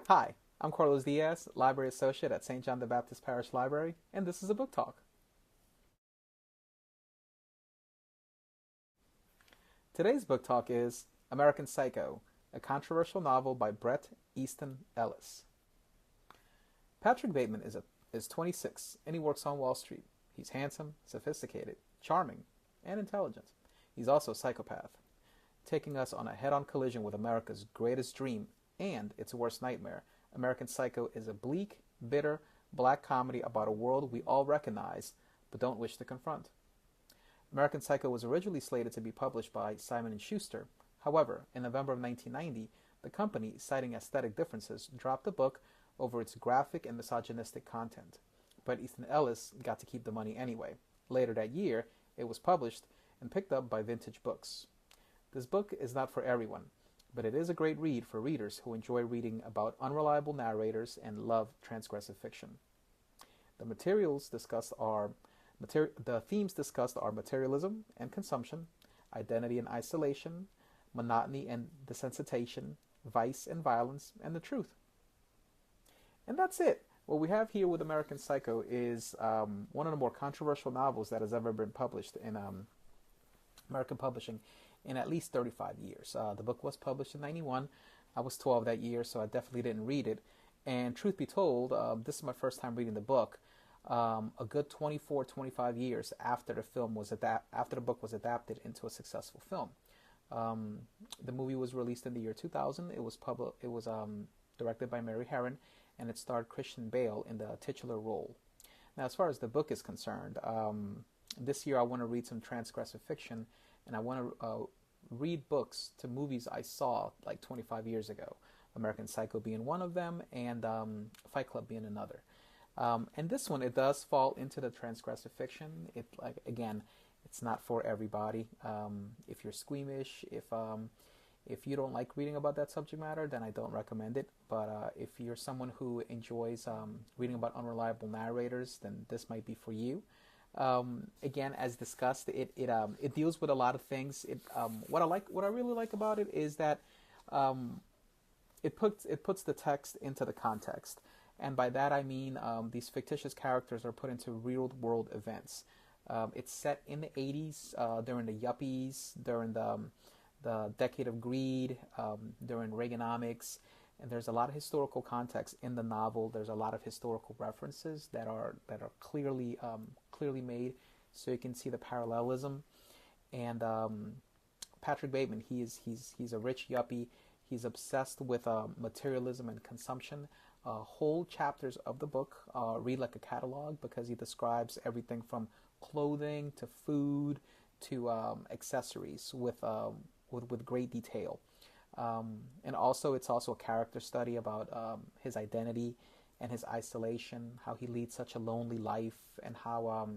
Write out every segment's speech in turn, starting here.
Hi, I'm Carlos Diaz, Library Associate at St. John the Baptist Parish Library, and this is a book talk. Today's book talk is American Psycho, a controversial novel by Bret, Easton, Ellis. Patrick Bateman is 26 and he works on Wall Street. He's handsome, sophisticated, charming, and intelligent. He's also a psychopath, taking us on a head-on collision with America's greatest dream and its worst nightmare. American Psycho is a bleak, bitter, black comedy about a world we all recognize but don't wish to confront. American Psycho was originally slated to be published by Simon & Schuster. However, in November of 1990, the company, citing aesthetic differences, dropped the book over its graphic and misogynistic content. But Easton Ellis got to keep the money anyway. Later that year, it was published and picked up by Vintage Books. This book is not for everyone, but it is a great read for readers who enjoy reading about unreliable narrators and love transgressive fiction. The themes discussed are materialism and consumption, identity and isolation, monotony and desensitization, vice and violence, and the truth. And that's it. What we have here with American Psycho is one of the more controversial novels that has ever been published in American publishing in at least 35 years. The book was published in 91. I was 12 that year, so I definitely didn't read it. And truth be told, this is my first time reading the book. A good 24, 25 years after the book was adapted into a successful film. The movie was released in the year 2000. It was directed by Mary Herron, and it starred Christian Bale in the titular role. Now, as far as the book is concerned, this year I want to read some transgressive fiction, and I want to read books to movies I saw like 25 years ago. American Psycho being one of them, and Fight Club being another. And this one, it does fall into the transgressive fiction. It's not for everybody. If you're squeamish, if you don't like reading about that subject matter, then I don't recommend it. But if you're someone who enjoys reading about unreliable narrators, then this might be for you. Again, as discussed, it deals with a lot of things. What I really like about it is that it puts the text into the context. And by that I mean these fictitious characters are put into real-world events. It's set in the 80s, during the yuppies, during the decade of greed, during Reaganomics, and there's a lot of historical context in the novel. There's a lot of historical references that are clearly made, so you can see the parallelism. And Patrick Bateman, he's a rich yuppie. He's obsessed with materialism and consumption. Whole chapters of the book read like a catalog because he describes everything from clothing to food to accessories with great detail. And also, it's also a character study about his identity and his isolation, how he leads such a lonely life, and how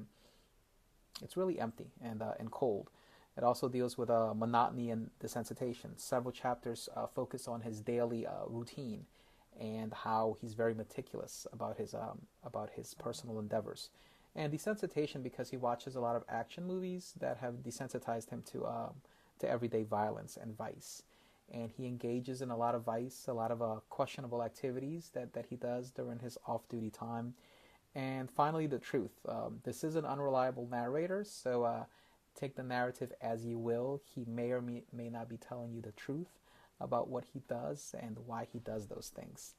it's really empty and cold. It also deals with monotony and desensitization. Several chapters focus on his daily routine and how he's very meticulous about his personal endeavors, and desensitization because he watches a lot of action movies that have desensitized him to everyday violence and vice, and he engages in a lot of vice, a lot of questionable activities that he does during his off-duty time. And finally, the truth. This is an unreliable narrator, so take the narrative as you will. He may or may not be telling you the truth about what he does and why he does those things.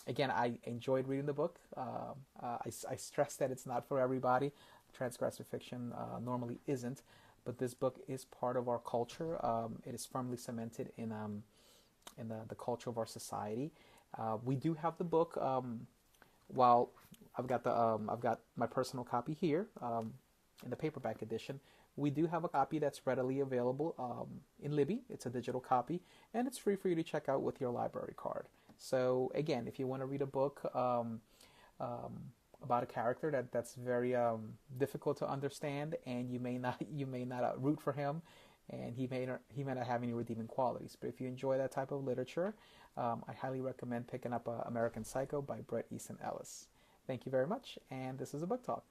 Again, I enjoyed reading the book. I stress that it's not for everybody. Transgressive fiction normally isn't, but this book is part of our culture. It is firmly cemented in the culture of our society. We do have the book. While I've got my personal copy here in the paperback edition. We do have a copy that's readily available in Libby. It's a digital copy, and it's free for you to check out with your library card. So again, if you want to read a book about a character that's very difficult to understand, and you may not root for him, and he may not have any redeeming qualities. But if you enjoy that type of literature, I highly recommend picking up American Psycho by Bret Easton Ellis. Thank you very much, and this is a book talk.